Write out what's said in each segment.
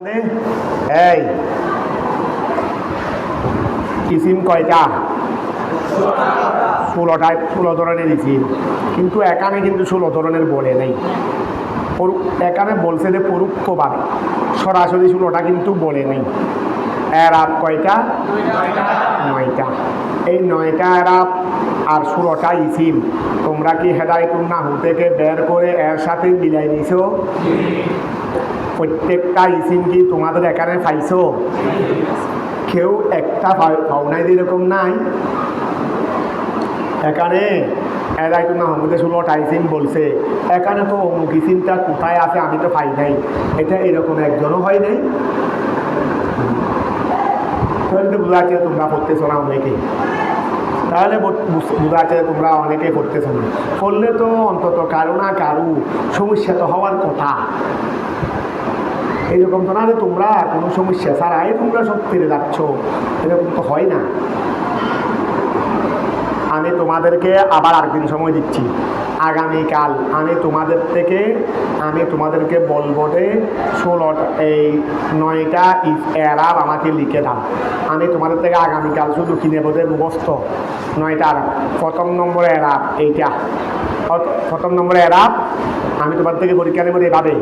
এই ইসিম কয়টা? 16 ধরনের ইসিম, কিন্তু এখানে কিন্তু 16 ধরনের বলে নেই। এখানে বলছে যে পরোক্ষভাবে, সরাসরি 16টা কিন্তু বলে নেই। এরাব কয়টা? 9টা। এই 9টা এরাব আর 16টা ইসিম তোমরা কি হেদায়েতুন নাহু থেকে বের করে এর সাথে মিলাই নিছো? প্রত্যেকটা ইসিম কি তোমাদের এখানে পাইছো? কেউ একটা পাও নাই এরকম নাই। এখানে হেদায়েতুন নাহুর মধ্যে 16টা ইসিম বলছে, এখানে তো অমুক ইসিমটা কোথায় আছে আমি তো পাই নাই, এটা এরকম একজনও হয় নাই। তাহলে তো বোঝা যাচ্ছে তোমরা পড়তেছো না অনেকে, তাহলে বোঝা যাচ্ছে তোমরা অনেকে পড়তেছো না। পড়লে তো অন্তত কারো না কারো সমস্যা তো হওয়ার কথা। এরকম তো না যে তোমরা কোনো সমস্যা ছাড়াই তোমরা সব ফিরে যাচ্ছ, এরকম তো হয় না। আমি তোমাদেরকে আবার আরেকদিন সময় দিচ্ছি। আগামীকাল আমি তোমাদেরকে বলবো যে 9টা এরাব আমাকে লিখে দাও। আমি তোমাদের থেকে আগামীকাল শুধু কিনে বোধে মুখস্থ 9টার প্রথম নম্বর এরাব এইটা। প্রথম নম্বর এরাব আমি তোমার থেকে পরীক্ষা নেব এভাবে,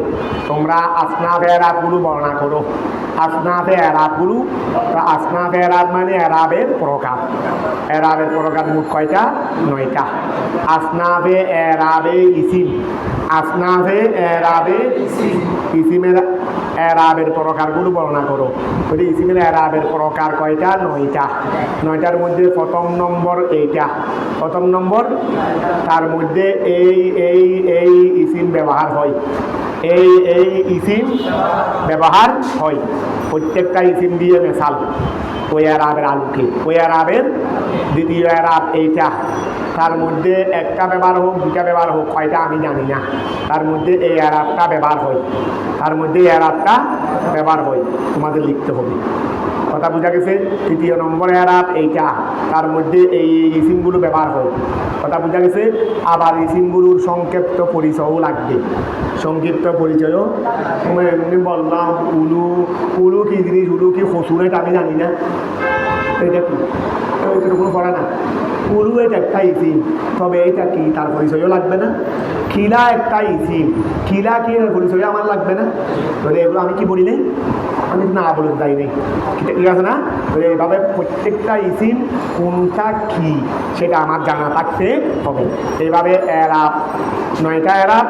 তোমরা আসনাফে এরাবগুলো বর্ণনা করো। আসনাফে এরাবগুলো, আসনাফে এরাব মানে এরাবের প্রকার। এরাবের প্রকার মোট কয়টা? 9টা। আসনাফে এরাবে ইসিম, আসনাফে এরাবে ইসিমের এরাবের প্রকারগুলো বর্ণনা করো। যদি ইসিমের এরাবের প্রকার কয়টা? 9টা। 9টার মধ্যে প্রথম নম্বর এইটা, প্রথম নম্বর। তার মধ্যে এই ইসিম ব্যবহার হয়, এই ইসিম ব্যবহার হয়। প্রত্যেকটা ইসিম দিয়ে মেশাল ওই এরাবের আলোকে। ওই এরাবের দ্বিতীয় এরাব এইটা, তার মধ্যে একটা ব্যবহার হোক দুটা ব্যবহার হোক কয়টা আমি জানি না, তার মধ্যে এই এরাবটা ব্যবহার হয়, তার মধ্যে এই এরাবটা ব্যবহার হয়, তোমাদের লিখতে হবে। কথা বোঝা গেছে? তৃতীয় নম্বর এরাব এইটা, তার মধ্যে এই ইসিমগুলো ব্যবহার হয়। কথা বোঝা গেছে? আবার ইসিমগুলোর সংক্ষিপ্ত পরিচয়ও লাগবে। সংক্ষিপ্ত পরিচয়ও এমনি বললাম উলু কি জিনিস, উলু কি ফসুরেট আমি জানি না, এটা কি কোনো পড়া না। উলু এটা একটা ইসিম, তবে এটা কি তার পরিচয়ও লাগবে না। খিলা একটা ইসিম, খিলা কি এর পরিচয় আমার লাগবে না। তাহলে এগুলো আমি কি বলি নাই, আমি না বলে যাই নেই, ঠিক আছে না? এইভাবে প্রত্যেকটা ইসিম কোনটা কি সেটা আমার জানা থাকতে হবে। এইভাবে এরাব 9টা এরাব,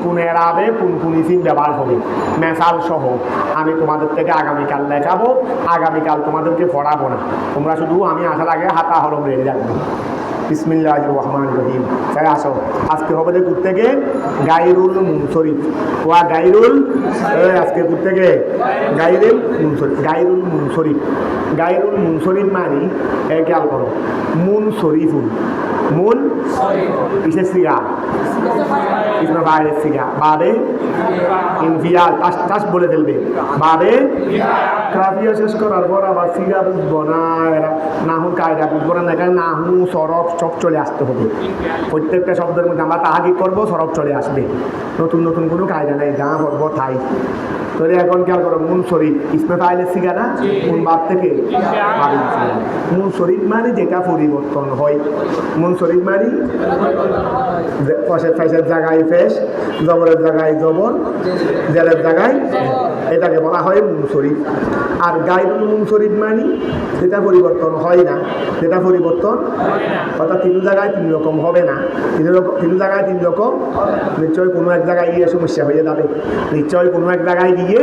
কোন এরাবে কোন ইসিম ব্যবহার হবে মেসাল সহ আমি তোমাদের থেকে আগামীকাল লেখাবো। আগামীকাল তোমাদেরকে পড়াবো না, তোমরা শুধু আমি আসার আগে হাতা হলম রেডি রাখবো। বিসমিল্লাহির রহমানির রহিম। তাই আসো, আজকে হবে যে ঘুরতে গিয়ে গাইরুল মুনসরিফ। ওয়া গাইরুল, আজকে ঘুরতে গিয়ে গাইরুল মুনসরিফ। গাইরুল মুনসরিফ, গাইরুল মুনসরিফ মানে খেয়াল করো, মুনসরিফুন, মুন কিসের সিগা? ইসমে ফাইলের সিগা। বাবে ইনফিয়াল, টাস বলে ফেলবে। বাবে কাফিয়া শেষ করার পর আবার সিগা বুঝবো না, এরা নাহু কায়দা বুঝবো না, এখানে নাহু সরফ সব চলে আসতে হবে। প্রত্যেকটা শব্দের মধ্যে আমরা তাহাকিক করবো, সরফ চলে আসবে। নতুন নতুন কোনো কায়দা নেই, যা করবো তাই। তাহলে এখন খেয়াল করো, মুনসরিফ ইসমে ফাইলের সিগা না? কোন বাদ থেকে? মুনসরিফ মানে যেটা পরিবর্তন হয়। মুনসরিফ মানে ফেসের জায়গায় ফেস, জবরের জায়গায় জবর, জেলের জায়গায়, এটাকে বলা হয় মুনসরিফ। আর গায়রুল মুনসরিফ মানে যেটা পরিবর্তন হয় না, যেটা পরিবর্তন অর্থাৎ 3 জায়গায় 3 রকম হবে না, 3 জায়গায় 3 রকম। নিশ্চয় কোনো এক জায়গায় গিয়ে সমস্যা হয়ে যাবে, নিশ্চয় কোনো এক জায়গায় গিয়ে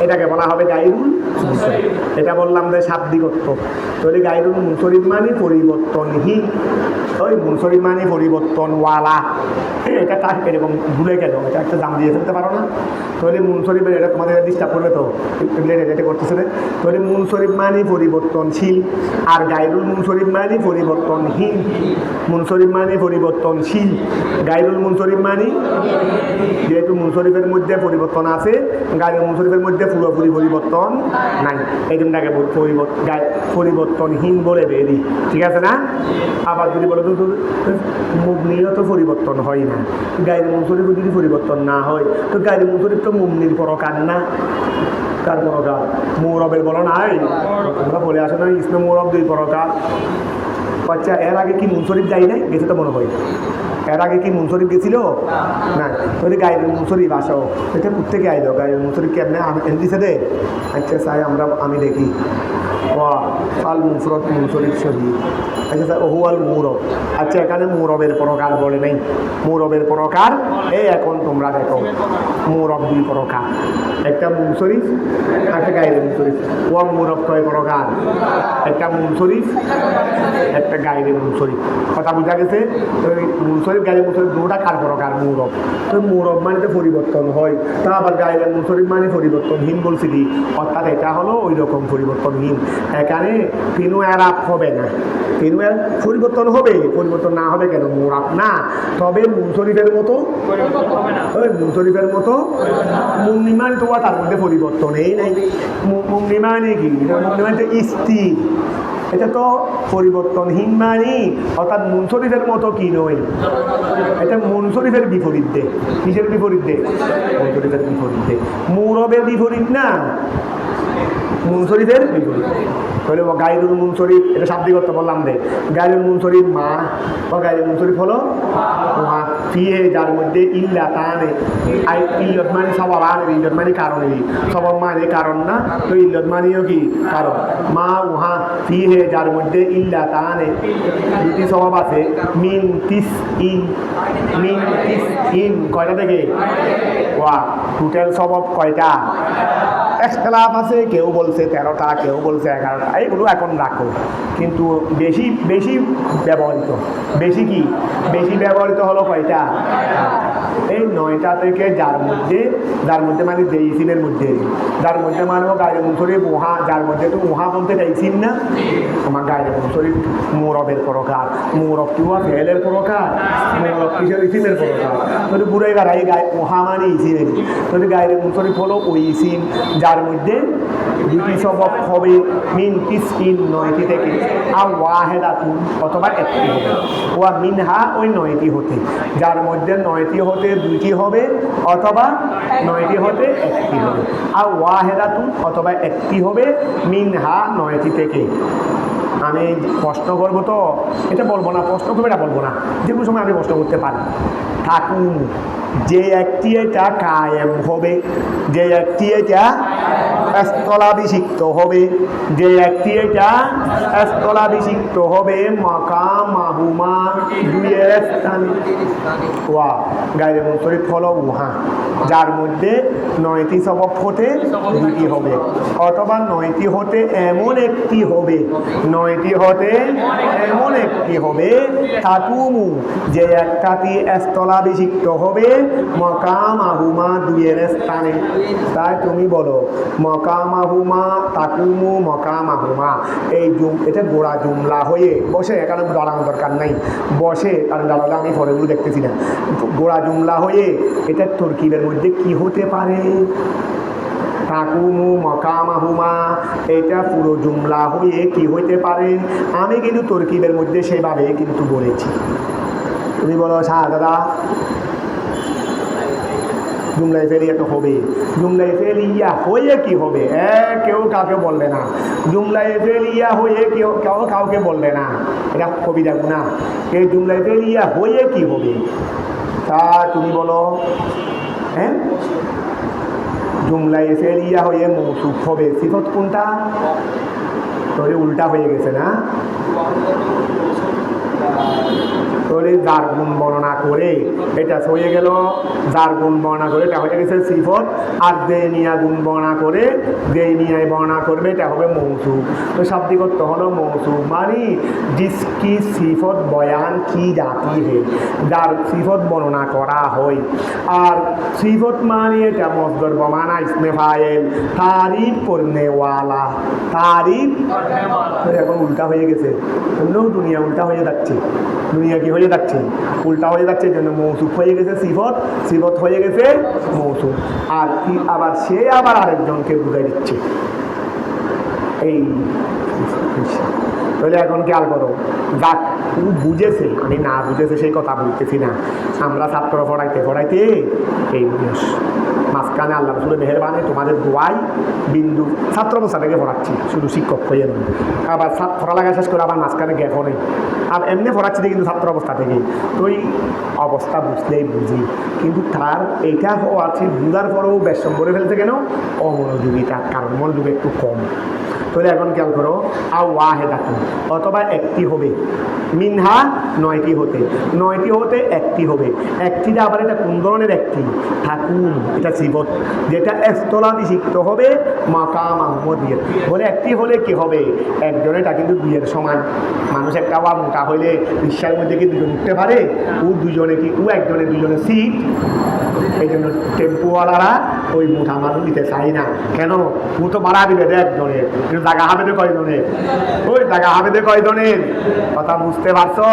এটাকে বলা হবে গায়রুল মুনসরিফ। এটা বললাম যে শাব্দিকত্ব। তাহলে গায়রুল মুনসরিফ মানে পরিবর্তনহীন, ওই মুনসরিফ মানে পরিবর্তনওয়ালা। এটা তার এরকম ভুলে গেল, এটা একটা দাম দিয়ে ফেলতে পারো না। তাহলে মুনসরিফের এটা তোমাদের ডিস্টার্ব করবে তো, এটা করতেছে না। তাহলে মুনসরিফ মানে পরিবর্তনশীল, আর গায়রুল মুনসরিফ মানে পরিবর্তনহীন। মুনসরিফ মানে পরিবর্তনশীল, গায়রুল মুনসরিফ মানে যেহেতু মুনসরিফের মধ্যে পরিবর্তন আছে, গায়রুল মুনসরিফের মধ্যে পুরোপুরি পরিবর্তন নাই, এই জন্যটাকে পরিবর্তনহীন বলে বেরি, ঠিক আছে না? আবার যদি বলো তো মুবনিও তো পরিবর্তন হয় না, গায়রুল মুনসরিফ যদি পরিবর্তন না হয় তো গায়রুল মুনসরিফ তো মুবনির প্রকার না। তার প্রকার মৌরবের বলো নাই, তোমরা বলে আসো না ইসমে মৌরব 2 প্রকার। আচ্ছা, এর আগে কি মুনসরিফ যাই নাই? গেছে তো মনে হয়। এর আগে কি মুনসরিফ গেছিল না? তাহলে গায়ের মুনসরিফ আসো, এটা কোথেকে আইলো? গায়ের মুনসরিফ কেমনে দিছে দে? আচ্ছা স্যার, আমি দেখি। ফাল মুফরত মুনসরিফ শহীদ। আচ্ছা স্যার, ওহুয়াল মৌরব। আচ্ছা, এখানে মৌরবের প্রকার বলে নেই। মৌরবের প্রকার এই এখন তোমরা দেখো, মৌরব 2 প্রকার, একটা মুনসরিফ, একটা গায়ের মুনসরিফ। ওয়া মৌরব কয় প্রকার? একটা মুনসরিফ, একটা গায়ের মুনসরিফ। কথা বোঝা গেছে? মুনসরিফ গায়ের মুনসরিফ দুটা কার প্রকার? মৌরব। তো মৌরব মানে তো পরিবর্তন হয়, তা আবার গায়ের মুনসরিফ মানে পরিবর্তনহীন বলছি কি? অর্থাৎ এটা হলো ওই রকম পরিবর্তনহীন। এখানে তিনু এরাপ হবে না, তিনু পরিবর্তন হবে, পরিবর্তন না হবে কেন? মৌরব না, তবে মুনসরিফের মতো ওই মুনসরিফের মতো মুন্নিমান তো তার মধ্যে পরিবর্তনই নেই। মুন্নিমানে কি? মুন্নিমান তো স্থির, এটা তো পরিবর্তনহীন মানে, অর্থাৎ মুনসরিফের মতো কি নয়, এটা মুনসরিফের বিপরীত দে। কিসের বিপরীত দে? মুনসরিফের বিপরীত দে। মৌরবের বিপরীত না, মুনসরিফের বিপরীত। তাহলে গায়রুল মুনসরিফ, এটা শাব্দিক অর্থ বললাম দে। গায়রুল মুনসরিফ মা, বা গায়রুল মুনসরিফ হলো মা ফিহে, যার মধ্যে ইল্লা তানে। আই ইল্লত মানে সবাব, আর ইল্লত মানে কারণ, সবাব মানে কারণ না, তো ইল্লত মানেও কি? কারণ। মা উহা ফিহে, যার মধ্যে ইল্লা তানে, 2টি স্বভাব আছে। মিন তিস ইন, মিন তিস ইন কয়টা থেকে? ওয়া টোটাল স্বভাব কয়টা? এখতলাফ আছে, কেউ বলছে 13টা, কেউ বলছে 11টা, এইগুলো এখন রাখো। কিন্তু বেশি বেশি ব্যবহৃত, বেশি কি? বেশি ব্যবহৃত হলো কয়টা? এই 9টা থেকে যার মধ্যে মানে যে ইসিমের মধ্যে, যার মধ্যে মানে গায়ের মুনসরিফ উহা, যার মধ্যে তো উহা বলতে চাইছিস না, তোমার গায়ের মুনসরিফ মৌরবের প্রকার। মৌরব কি উহা ফেলের প্রকার? মৌরব কিসের? ইসিমের প্রকার। যদি বুড়াই গাড়াই গায়ে উহা মানে ইসিমের, যদি গায়ের মুনসরিফ হলো ওই ইসিম যার মধ্যে 2টি স্বভাব হবে। মিন তিস ইন, 9টি থেকে। আর ওয়াহেদাতুন, অথবা 1টি হবে। ওয়া মিনহা, ওই 9টি হতে, যার মধ্যে 9টি হতে 2টি হবে, অথবা 9টি হতে 1টি হবে। আর ওয়াহেদাতুন, অথবা 1টি হবে, মিনহা, 9টি থেকে। আমি প্রশ্ন করবো তো এটা বলবো না, প্রশ্ন করবো এটা বলবো না, যে কোনো সময় আমি প্রশ্ন করতে পারি। থাকুন, যে একটি এটা কায়েম হবে, যে একটি এটা স্থলাভিষিক্ত হবে, যে একটি এটা স্থলাভিষিক্ত হবে, মাকাম মাহুমা, 2-এর স্থানে। ওয়া গায়ের মুনসরিফ হলো উহা, যার মধ্যে 9টি সবব হতে 2টি হবে, অথবা 9টি হতে এমন একটি হবে, 9টি হতে এমন একটি হবে। তাকুমু, যে একটাটি স্থলাভিষিক্ত হবে, মকাম আহুমা, 2-এর স্থানে। তাই তুমি বলো মকাম আহুমা, তাকুমু মকাম আহুমা। এটা গোড়া জুমলা হয়ে বসে, এখানে দাঁড়ানো দরকার নাই, বসে, কারণ দাঁড়ালে আমি পরেগুলো দেখতেছি না। গোড়া জুমলা হয়ে এটা তরকিবের মধ্যে কি হতে পারে? তাকুমু মকামাহুমা, এটা পুরো জুমলা হয়ে কি হইতে পারে? আমি কিন্তু তরকিবের মধ্যে সেভাবে কিন্তু বলেছি। তুমি বলো দাদা জুমলাই ফেলিয়া তো হবে, জুমলাই ফেলিয়া হয়ে কি হবে? কেউ কাউকে বলবে না, জুমলাই ফেলিয়া হয়ে কেউ কাউকে বলবে না, এটা কবিতা না। এই জুমলাই ফেলিয়া হয়ে কি হবে? তা তুমি বলো। হ্যাঁ, জুমলাই ফেলিয়া হয়ে মৌসুফ হবে, সিফত কোনটা? তোরে উল্টা হয়ে গেছে না? তাহলে যার গুণ বর্ণনা করে এটা হয়ে গেল, যার গুণ বর্ণনা করে এটা হয়ে গেছে সিফত, আর যে নিয়া গুণ বর্ণনা করে, যে নিয়ায় বর্ণনা করবে এটা হবে মৌসুফ। তো শাব্দিক অর্থ হলো মৌসুফ মানে জিসকি সিফত বয়ান কি জাতি হে, যার সিফত বর্ণনা করা হয়। আর সিফত মানে এটা মসদর বমানা ইসমে ফাইল, তারিফ করনেওয়ালা, তারিফ। এখন উল্টা হয়ে গেছে, দুনিয়া উল্টা হয়ে যাচ্ছে, দুনিয়া কি হয়ে যাচ্ছে? উল্টা হয়ে যাচ্ছে, জন্য মৌসুফ হয়ে গেছে সিফত, সিফত হয়ে গেছে মৌসুফ। আর কি আবার সে আবার আরেকজনকে বুঝাই দিচ্ছে। এই তাহলে এখন খেয়াল করো, যাক বুঝেছে, আমি না বুঝেছে সেই কথা বলতেছি না, আমরা ছাত্র পড়াইতে পড়াইতে এই বয়স মাঝখানে আল্লাহ রসুলের মেহেরবানি তোমাদের দোয়াই বিন্দু ছাত্র অবস্থা থেকে পড়াচ্ছি, শুধু শিক্ষক হয়ে নয়, আবার পড়ালেখা শেষ করে আবার মাঝখানে গ্যাপও নেই, আর এমনি পড়াচ্ছি কিন্তু ছাত্র অবস্থা থেকে। তো এই অবস্থা বুঝলেই বুঝি, কিন্তু তার এইটা হওয়ার বুঝার পরেও বেশম করে ফেলছে কেন? অমনোযোগিতার কারণ, মনোযোগ একটু কম। তাহলে এখন খেয়াল করো, ওয়াহেদাতুন অথবা একটি হবে, মিনহা নয়টি হতে, নয়টি হতে একটি হবে। একটিটা আবার এটা কোন ধরনের একটি? থাকুন, এটা সিবত, যেটা স্থলাভিষিক্ত হবে মাকাম আহমদিয়া। বলে একটি হলে কি হবে? একজনে, এটা কিন্তু দুইয়ের সমান। মানুষ একটা বা মোটা হইলে রিক্সার মধ্যে কি দুজন উঠতে পারে? ও দুজনে কি, ও একজনে দুজনে সিট। এই জন্য টেম্পুওয়ালারা ওই মোটা মানুষ দিতে চাই না। কেন? ও তো মারা দিবে রে একজনের, কিন্তু জায়গা হবে দে কয়জনের? ওই জায়গা হবে দে কয়জনের? কথা বুঝতে পারছো?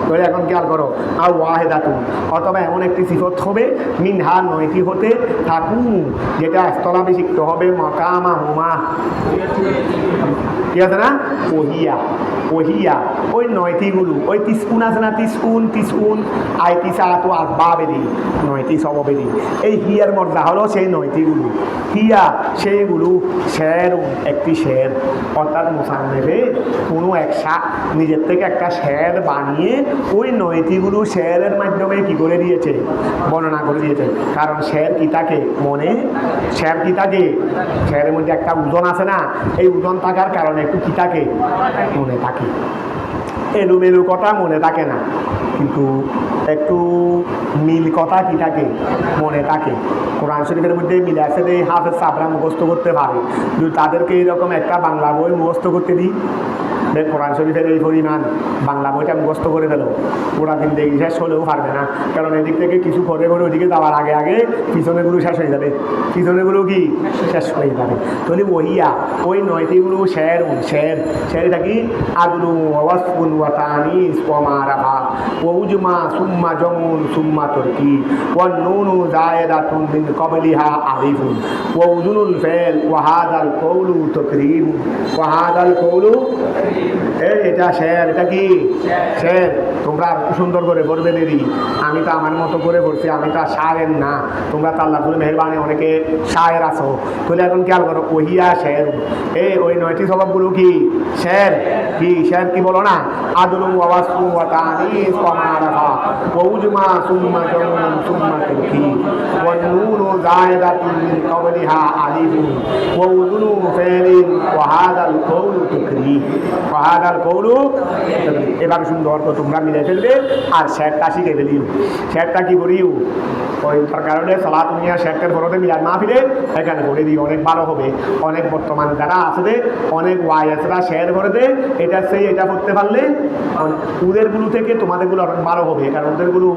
তাহলে এখন খেয়াল করো, আর ওয়াহেদাতুন অথবা এমন একটি সিফত হবে, মিনহা নয়টি হতে, থাকুন যেটা স্থলাভিষিক্ত হবে মাকামা হুমা, ঠিক আছে না? ওহিয়া, ওহিয়া ওই নয়টিগুলো, ওই তিসকুন আছে না, তিসকুন তিসকুন আইতিসা তো আসবাবেরি, নয়টি সববেরি। এই হিয়ার মর্যাদা হলো সেই নয়টিগুলো। হিয়া সেইগুলো, শের একটি শের, অর্থাৎ মুসান্নেফে কোনো একসা নিজের থেকে একটা শের বানিয়ে ওই নয়টিগুলো শেরের মাধ্যমে কি করে দিয়েছে? বর্ণনা করে দিয়েছে। কারণ শের কি থাকে মনে, শের কি থাকে, শেরের মধ্যে একটা ওজন আছে না, এই ওজন থাকার কারণে একটু কি থাকে? মনে থাকে। এলোমেলো কথা মনে থাকে না, কিন্তু একটু মিল কথা কি থাকে? মনে থাকে। কোরআন শরীফের মধ্যে মিলে আছে যে হাফেজ সাবরা মুখস্থ করতে পারে, যদি তাদেরকে এইরকম একটা বাংলা বই মুখস্থ করতে দিই, কোরআন শরীফের এই পরিমাণ বাংলা বইটা মুখস্থ করে ফেলো, ওরা কিন্তু এই শেষ হলেও পারবে না। কারণ এদিক থেকে কিছু করে করে ওইদিকে যাওয়ার আগে আগে পিছনেগুলো শেষ হয়ে যাবে, পিছনেগুলো কি শেষ হয়ে যাবে। তাহলে ওহিয়া ওই নয়টিগুলো শের, শের শেরটা কি? আগুলু ওয়াসফুন ওয়াতানি ওয়ামারাফা ওউজমা সুম্মা জমুন সুম্মা তুরকি ওয়ান্নুনু জায়েদাতুন মিন ক্বাবলিহা আলিফুন ওয়াউজুনুল ফাইল ওয়াহাদাল কওলু তাকরীম ওয়াহাদাল কওলু। এটা শের, এটা কি শের? তোমরা সুন্দর করে পড়বে দেরি, আমি তো আমার মতো করে পড়ছি, আমি তো শায়ের না। তোমরা তো আল্লাহ বলে মেহরবানি অনেকে শায়ের আছো। তাহলে এখন খেয়াল করো, ওহিয়া শের, ওই নয়টি স্বভাবগুলো কি শের? কি শের কি বলো না? আদলু ওয়াসফু ওয়াতানিস ওয়ামারাফা ওউজমা সুম্মা জামুন সুম্মা তুরকি ওয়ান্নুনু জায়েদাতুন মিন ক্বাবলিহা আলিফুন ওয়াউজুনু ফাইলিন ওয়াহাদাল কওলু তাকরীম ওয়াহাদাল কওলু। এভাবে সুন্দর তো তোমরা মিলে ফেলবে আর শেরটা শিখে ফেলিও। শেরটা কি করিও? ওই তার কারণে সালাত মিয়া শেরটার ফরতে মিলাদ না ফিরে এখানে করে দিও, অনেক ভালো হবে। অনেক বর্তমান যারা আছে অনেক ওয়াইসরা শের করে দে, এটা সেই এটা করতে পারলে ওদেরগুলো থেকে তোমাদেরগুলো অনেক ভালো হবে। কারণ ওদেরগুলো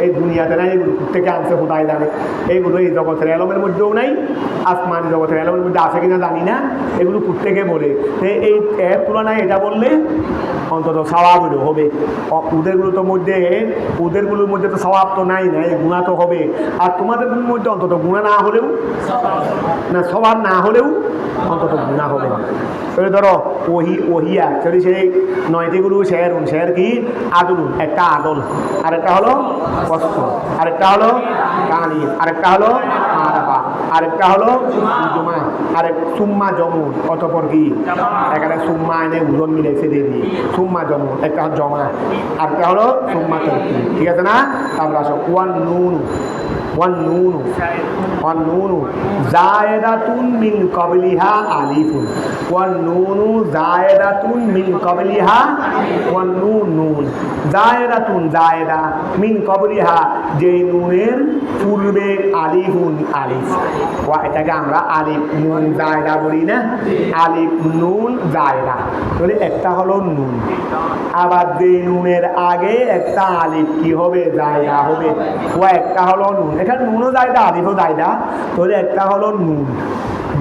এই দুনিয়াতে নাই, এগুলো থেকে আনছে কোথায় জানে। এইগুলো এই জগতের এলমের মধ্যেও নাই, আসমানি জগতের এলমের মধ্যে আছে কিনা জানি না, এগুলো প্রত্যেকে বলে। এই এর তুলনায় এটা বললে অন্তত স্বভাবগুলো হবে। ওদেরগুলো তো মধ্যে, ওদেরগুলোর মধ্যে তো স্বভাব তো নাই, গুণা তো হবে। আর তোমাদেরগুলোর মধ্যে অন্তত গুণা না হলেও, না স্বভাব না হলেও অন্তত গুণা হবে। ধরো ওহিয়া যদি সেই নয়টিগুলো শের, শের কি? আদলুন একটা আদল, আরেকটা হলো কষ্ট, আরেকটা হলো কানি, আরেকটা হলো মারাফা, আরেকটা হলো জমা, আরেক সুম্মা জমুন, অতপর কি? এখানে সুম্মা এনে ওজন মিলেছে দিয়ে দিই, সুম্মা জমুন, একটা জমা, আরেকটা হলো সুম্মা তুরকি, ঠিক আছে না? তারপর আসো ওয়ান্নুনু, ওয়ান্নুনু, ওয়ান্নুনু জায়েদাতুন মিন ক্বাবলিহা আলিফুন ওয়ান্নুনু জায়েদাতুন মিন ক্বাবলিহা ওয়ান্নুন নুন জায়েদাতুন জায়েদা মিন ক্বাবলিহা যেই নুনের পূর্বে আলিফুন আলিফ, এটাকে আমরা আলিফ নুন জায়েদা বলি না? আলিফ নুন জায়েদা। তাহলে একটা হলো নুন, আবার যে নুনের আগে একটা আলিফ কি হবে? জায়েদা হবে। একটা হলো নুন, এখানে নুনও জায়দা আলিফও জায়দা। তাহলে একটা হলো নুন,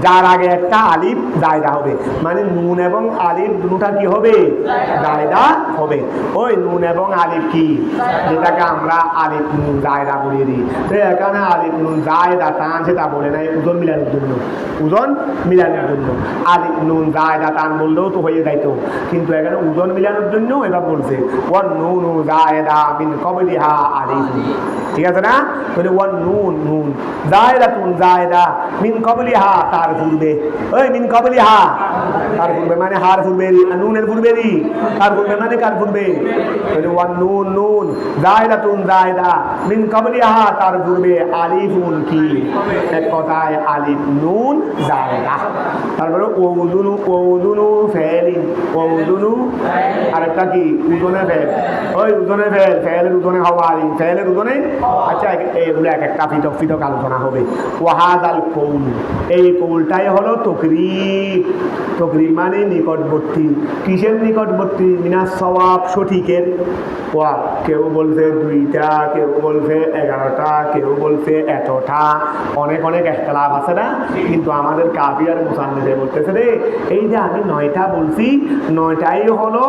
যার আগে একটা আলিফ জায়দা হবে, মানে নুন এবং আলিফ দুটোটা কি হবে? জায়দা হবে। ওই নুন এবং আলিফ কি, যেটাকে আমরা আলিফ নুন জায়দা বলিয়ে দিই। তো এখানে আলিফ নুন জায়দা টান সেটা বলে নাই ওজন মিলানোর জন্য, ওজন মিলানোর জন্য। আলিফ নুন জায়দা টান বললেও তো হয়ে যাইতো, কিন্তু এখানে ওজন মিলানোর জন্য এটা বলছে ওয়ান নুন জায়দা মিন ক্বাবলিহা আলিফ। ঠিক আছে না? তাহলে ওয়ান নুন নুন জায়দাতুন জায়দা মিন ক্বাবলিহা তার পূর্বে। ওই মিন ক্বাবলিহা তার পূর্বে মানে হার পূর্বে, নুনের পূর্বে রি, তার পূর্বে মানে কার পূর্বে? তাহলে ওয়ান নুন নুন জায়দাতুন জায়দা মিন ক্বাবলিহা তার পূর্বে আলিফুন কি, এক কথায় আলিফ নুন জায়দা। তারপরে ওউদুনু ওউদুনু ফেলিন ওউদুনু, আরেকটা কি উজনে ফেল। ওই উজনে ফেল, ফেলের উজনে হওয়া আলিফ, ফেলের উজনে। আচ্ছা এগুলো এক একটা পৃথক পৃথক আলোচনা হবে। ওয়াহাদাল কৌল, এই কৌলটাই হলো তকরিব। তকরিব মানে নিকটবর্তী। কিসের নিকটবর্তী? মিনাস সওয়াব, সঠিকের। ওয়া কেউ বলছে 2টা, কেউ বলছে 11টা, কেউ বলছে এতটা, অনেক অনেক ইখতিলাফ আছে না? কিন্তু আমাদের কাফি আর মুসান্নিফে বলতেছে রে এই যে আমি 9টা বলছি, 9টাই হলো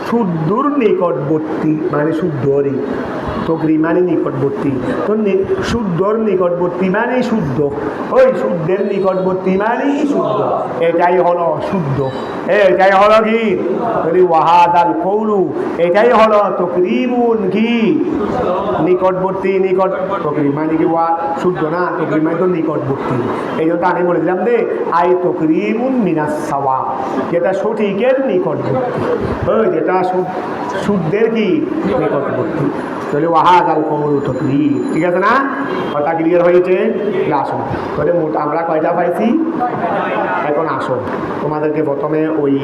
শুদ্ধর নিকটবর্তী, মানে শুদ্ধরই। তকরিব মানে নিকটবর্তী। তো শুদ্ধর নিকটবর্তী মানে শুদ্ধ, ওই শুদ্ধের নিকটবর্তী মানে শুদ্ধ, এটাই হলো শুদ্ধ। এটাই হলো কি? ওয়াহাদাল কৌলু, এটাই হলো তকরিবুন কি, নিকটবর্তী। নিকট তকরিব মানে কি ওয়া শুদ্ধ না, তকরিব মানে তো নিকটবর্তী। এই জন্য আমি বলেছিলাম যে আই তকরিবুন মিনাস সাওয়াব, যেটা সঠিকের নিকটবর্তী, ওই যেটা শুদ্ধের কি নিকটবর্তী। তাহলে ওয়াহাদাল কৌলু তকরিব। ঠিক আছে না? কথা ক্লিয়ার হয়েছে? আসুন তাহলে মোট আমরা কয়টা পাইছি? এখন আসো তোমাদেরকে প্রথমে ওই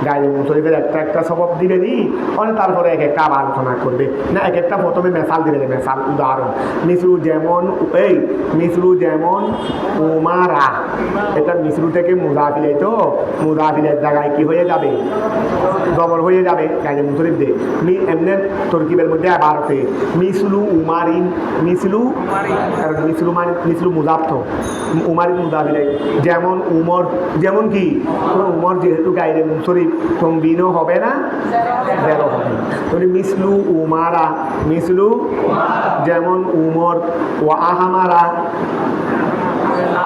গায়ে মুসরিফের একটা একটা সবব দিবে নি, মানে তারপরে এক একটা আবার আলোচনা করবে না, এক একটা প্রথমে মেসাল দিবে, মেসাল উদাহরণ। মিসরু যেমন, এই মিসরু যেমন উমারা, এটা মিসরু থেকে মুজাফিলে, তো মুজাফিলের জায়গায় কি হয়ে যাবে? জবর হয়ে যাবে গায়ে মুসরিফ দে। এমনি তরকিবের মধ্যে আবারতে মিসলু উমারিন, মিসলু, কারণ মিসলু মানে মিসলু মুজাফ, তো উমারিন মুজাফিলে। যেমন উমর, যেমন কি উমর যেহেতু গাইরে মুসরিফ তমবিনও হবে না, জেরো হবে না। তাহলে মিসলু উমারা, মিসলু যেমন উমর। ও আহামারা,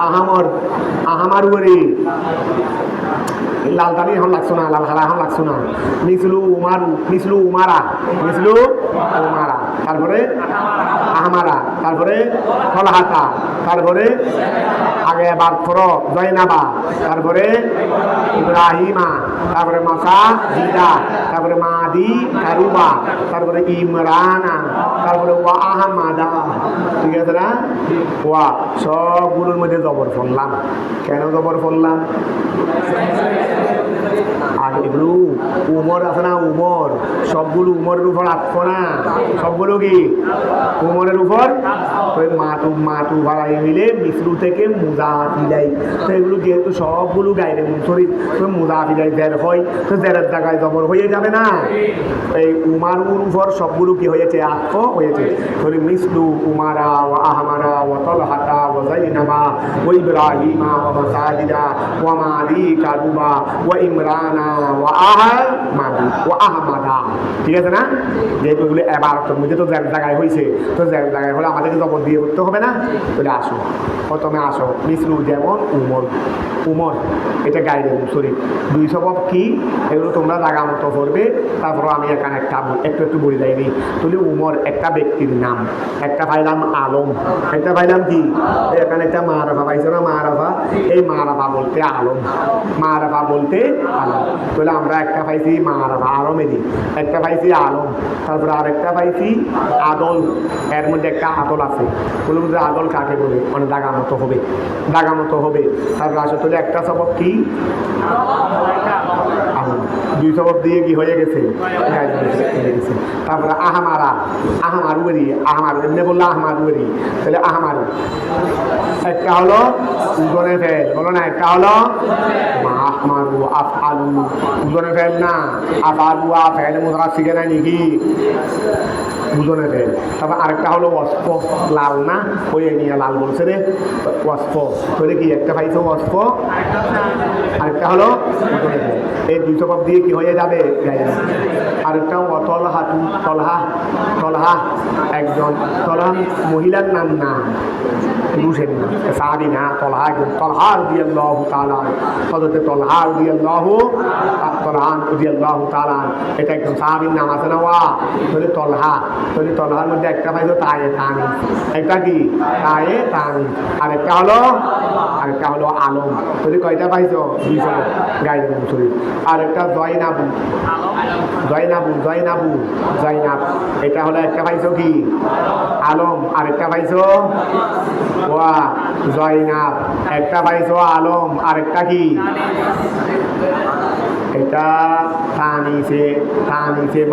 আহামর, আহামার উপরে লাল দানি এখন লাগছো না, লাল হারা এখন লাগছো না। মিসলু উমারু, মিসলু উমারা, মিসলু উমারা। তারপরে আহমারা, তারপরে ফলহাতা, তারপরে আগে বার করো জয়নাবা, তারপরে ইব্রাহিমা, তারপরে মাসা জিদা, তারপরে মাদি কারুবা, তারপরে ইমরানা, তারপরে ওয়া আহমাদা। ঠিক আছে না? ওয়া সবগুলোর মধ্যে জবর ফললাম। কেন জবর ফললাম? আর এগুলো উমর আছে না, উমর, সবগুলো উমরের উপর আটকো না, সবগুলো কি উমরের উপর। ওই মাতু মাতু ভাড়াই মিলে মিসরু থেকে মুজাফিলাই, তো এগুলো যেহেতু সবগুলো গাইরে মুসরিফ, তো মুজাফিলাই জের হয়, তো জেরের জায়গায় জবর হয়ে যাবে না। এই উমারুর উপর সবগুলো কি হয়েছে? আটকো হয়েছে। তাহলে মিসলু উমারা ওয়া আহমারা ওয়া তালহাতা ওয়া যায়নাবা ওয়া ইব্রাহিমা ওয়া মাসাজিদা ওয়া মাদি কারুবা ওয়া ইমরানা ওয়া আহমাদু ওয়া আহমাদা। ঠিক আছে না? যেহেতু এগুলো এবারতের মধ্যে তো জের জায়গায় হয়েছে, তো জের জায়গায় হলে আমাদেরকে জবর দিয়ে করতে হবে না। তাহলে আসো প্রথমে আসো মিসলু যেমন উমর, উমর এটা গাইরে মুসরিফ। 2 সবব কি এগুলো তোমরা জায়গা মতো করবে, তারপর আমি এখানে একটা একটু একটু বলে যাইনি। তাহলে উমর একটা ব্যক্তির নাম, একটা পাইলাম আলম, একটা পাইলাম কি, এখানে একটা মারাফা পাইছো না, মারাফা, এই মারাফা বলতে আলম, মারাফা বলতে আলম। তাহলে আমরা একটা পাইছি মারাফা আলমেরই, একটা পাইছি আলম, তারপরে আরেকটা পাইছি আদল, এর মধ্যে একটা আদল আছে। বলে বুঝলে আদল কাকে বলে? মানে জায়গা মতো হবে, জায়গা মতো হবে। তারপরে আসো তাহলে একটা সবব কি আলম, 2 সবব দিয়ে কি হয়ে গেছে? হয়ে গেছে। তারপরে আহমারা, আহমারুয়েরি, আহমার এমনি বললো আহমারুয়েরি, তাহলে আহমারু একটা হলো উজনে ফেল, বলো না, একটা হলো মা আহমারু আফআলু বুঝনে ফেল না আফআলু ফেল মুদারাফ শিখে নাই নাকি বুঝনে ফেল। তারপর আরেকটা হলো ওয়াসফ লাল না ওই নিয়ে লাল বলছে রে ওয়াসফ তোরে কি একটা পাইছো ওয়াসফ আরেকটা হলো বুঝনে ফেল। এই দুইটা পদ দিয়ে কি হয়ে যাবে গায়ে। আরেকটা অতলহা তলহা তলহা একজন তলহা মহিলার নাম না পুরুষের নাম সাহাবী না তলহা একজন তলহা রাদিয়াল্লাহু তাআলা হযরত তলহা রাদিয়াল্লাহু তাআলা এটা একজন সাহাবীর নাম আছে না ওয়া তাহলে তলহার মধ্যে একটা পাইছো তায়ে তানি একটা কি তায়ে তানি আরেকটা হলো আলম তাহলে কয়টা পাইছো দুইশো গায়ে মুসুরি। আরেকটা জয়নাব এটা হলো একটা পাইছো কি আলম আরেকটা পাইছো ওয়া জয়নাব একটা পাইছো আলম আরেকটা কি এটা তানিসে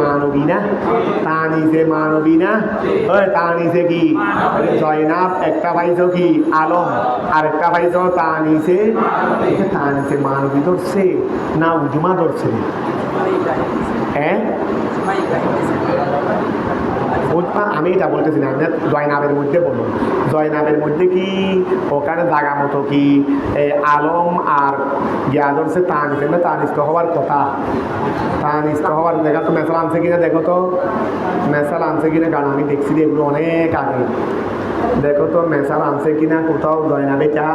মানবী না ওই তানিসে কি জয়নাব একটা পাইছো কি আলম আরেকটা পাইছো তানিসে মানবী ধরছে না উজমা ধরছে হ্যাঁ আমি এটা বলতেছি না জয়নাবের মধ্যে বলুন জয়নাবের মধ্যে কি ওখানে জায়গা মতো কি আলম আর গিয়া ধরছে তানিসে না তানিস তো হওয়ার কথা তানিস তো হওয়ার দেখা তো মেসাল আনছে কিনা দেখো তো মেসাল আনছে কিনা কারণ আমি দেখছি এগুলো অনেক আগে দেখো তো মেসাল আনছে কিনা কোথাও জয়নাবে চা